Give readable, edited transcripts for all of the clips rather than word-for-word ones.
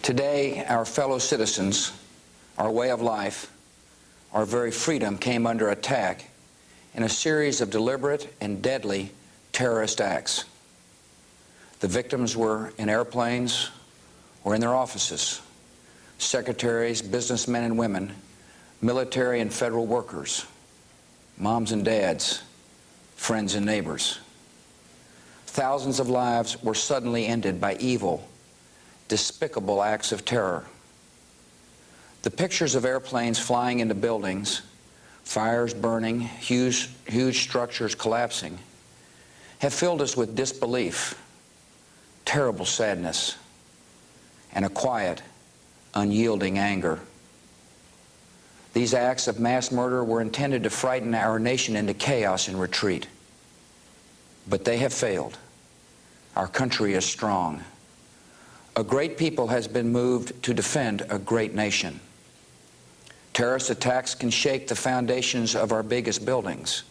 Today, our fellow citizens, our way of life, our very freedom came under attack in a series of deliberate and deadly terrorist acts. The victims were in airplanes or in their offices, secretaries, businessmen and women, military and federal workers, moms and dads, friends and neighbors. Thousands of lives were suddenly ended by evil, despicable acts of terror. The pictures of airplanes flying into buildings, fires burning, huge structures collapsing, have filled us with disbelief, terrible sadness, and a quiet, unyielding anger. These acts of mass murder were intended to frighten our nation into chaos and retreat. But they have failed. Our country is strong. A great people has been moved to defend a great nation. Terrorist attacks can shake the foundations of our biggest buildings,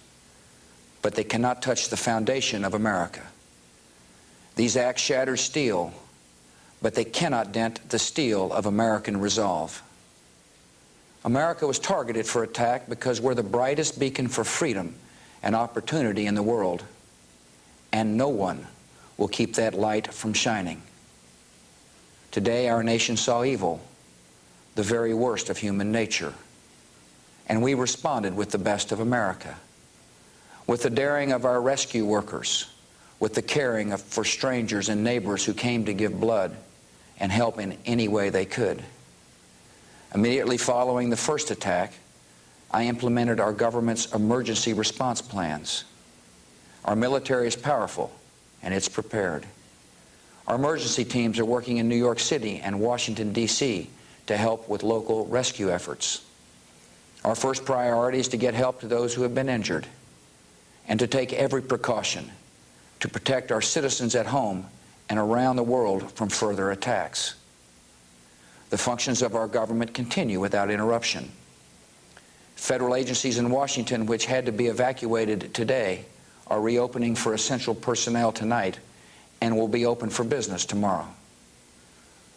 but they cannot touch the foundation of America. These acts shatter steel, but they cannot dent the steel of American resolve. America was targeted for attack because we're the brightest beacon for freedom and opportunity in the world, and no one will keep that light from shining. Today, our nation saw evil, the very worst of human nature, and we responded with the best of America, with the daring of our rescue workers, with the caring for strangers and neighbors who came to give blood and help in any way they could. Immediately following the first attack, I implemented our government's emergency response plans. Our military is powerful, and it's prepared. Our emergency teams are working in New York City and Washington, D.C. to help with local rescue efforts. Our first priority is to get help to those who have been injured and to take every precaution to protect our citizens at home and around the world from further attacks. The functions of our government continue without interruption. Federal agencies in Washington, which had to be evacuated today, are reopening for essential personnel tonight and will be open for business tomorrow.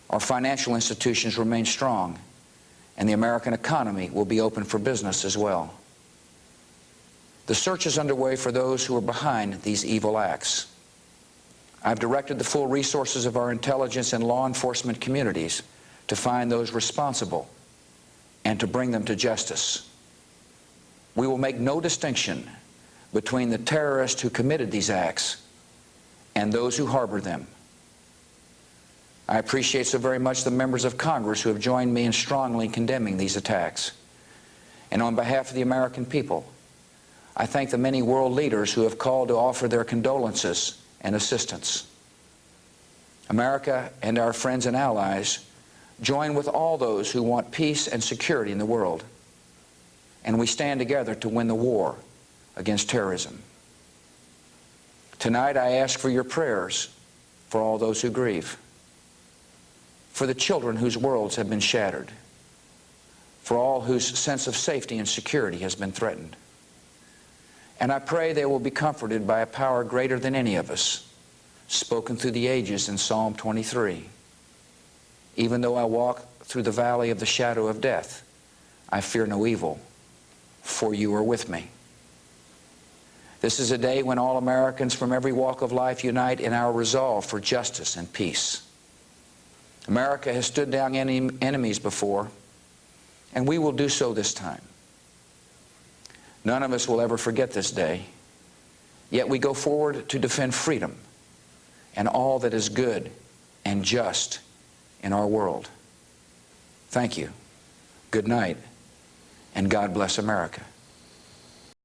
Our financial institutions remain strong, and the American economy will be open for business as well. The search is underway for those who are behind these evil acts. I've directed the full resources of our intelligence and law enforcement communities to find those responsible and to bring them to justice. We will make no distinction between the terrorists who committed these acts and those who harbor them. I appreciate so very much the members of Congress who have joined me in strongly condemning these attacks. And on behalf of the American people, I thank the many world leaders who have called to offer their condolences and assistance. America and our friends and allies join with all those who want peace and security in the world, and we stand together to win the war against terrorism. Tonight, I ask for your prayers for all those who grieve, for the children whose worlds have been shattered, for all whose sense of safety and security has been threatened. And I pray they will be comforted by a power greater than any of us, spoken through the ages in Psalm 23. Even though I walk through the valley of the shadow of death, I fear no evil, for you are with me. This is a day when all Americans from every walk of life unite in our resolve for justice and peace. America has stood down enemies before, and we will do so this time. None of us will ever forget this day, yet we go forward to defend freedom and all that is good and just in our world. Thank you. Good night, and God bless America.